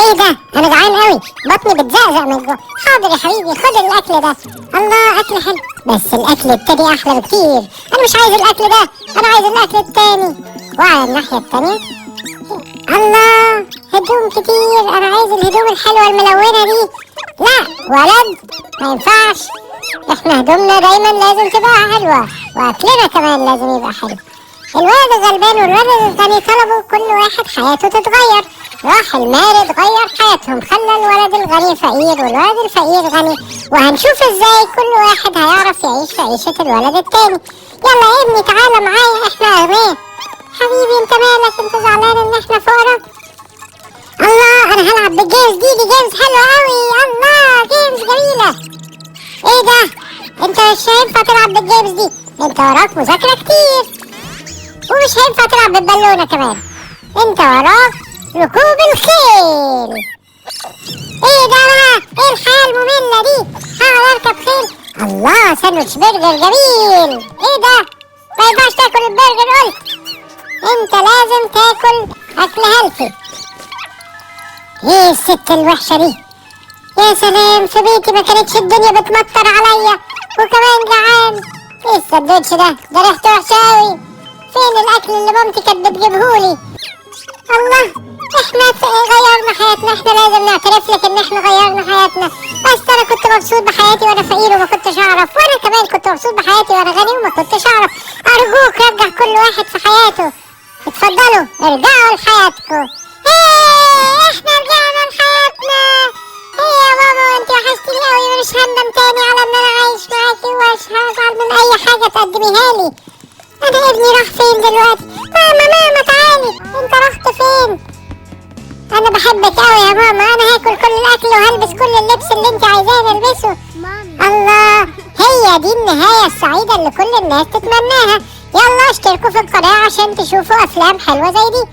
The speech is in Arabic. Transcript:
ايه ده؟ انا جعان قوي، بطني بتزقزق من جوه. حاضر يا حبيبي، خد الاكل ده. الله، اكل حلو، بس الاكل التاني احلى بكتير. انا مش عايز الاكل ده، انا عايز الاكل التاني. وعلى الناحيه التانيه، الله، هدوم كتير. انا عايز الهدوم الحلوه الملونه دي. لا ولد، ما ينفعش. احنا هدومنا دايما لازم تبقى حلوه، واكلنا كمان لازم يبقى حلو. الولد الغلبان والولد الغني طلبوا كل واحد حياته تتغير. راح المارد غير حياتهم، خلى الولد الغني فقير والولد الفقير غني. وهنشوف ازاي كل واحد هيعرف يعيش في عيشة الولد التاني. يلا يا ابني تعالى معايا، احنا اغنياء. حبيبي انت مالك؟ انت زعلان ان احنا فقراء؟ الله، انا هلعب بالجيمز دي جيمز حلوة قوي. الله، جيمز جميلة. ايه ده؟ انت مش هينفع تلعب بالجيمز دي، انت وراك مذاكرة كتير. ومش هينفع تلعب بالبالونة كمان، انت وراك ركوب الخيل. ايه ده بقى؟ ايه الحياة المملة دي؟ هقعد اركب خيل؟ الله، ساندوتش برجر جميل. ايه ده؟ ما ينفعش تاكل البرجر قلت. انت لازم تاكل اكل هيلثي. ايه الست الوحشة دي؟ يا سلام، في بيتي ما كانتش الدنيا بتمطر عليا وكمان جعان. ايه الساندوتش ده ريحته وحشة اوي. فين الاكل اللي مامتي كانت بتجيبهولي؟ الله، احنا غيرنا حياتنا. احنا لازم نعترف لك ان احنا غيرنا حياتنا. بس انا كنت مبسوط بحياتي وانا فقير وما كنتش اعرف، وانا كمان كنت مبسوط بحياتي وانا غني وما كنتش اعرف. ارجوك رجع كل واحد في حياته. اتفضلوا ارجعوا لحياتكم. ايه، احنا رجعنا لحياتنا. ايه يا ماما، انت وحشتيني قوي، مش هندم تاني على ان انا عايش معاكي، ومش هزعل من اي حاجه تقدميها لي. انا ابني راح فين دلوقتي؟ ماما تعالي، انت رحت فين؟ انا بحبك قوي يا ماما، انا هاكل كل الاكل وهلبس كل اللبس اللي انت عايزاه نلبسه. الله، هي دي النهاية السعيدة اللي كل الناس تتمناها. يلا اشتركوا في القناة عشان تشوفوا افلام حلوة زي دي.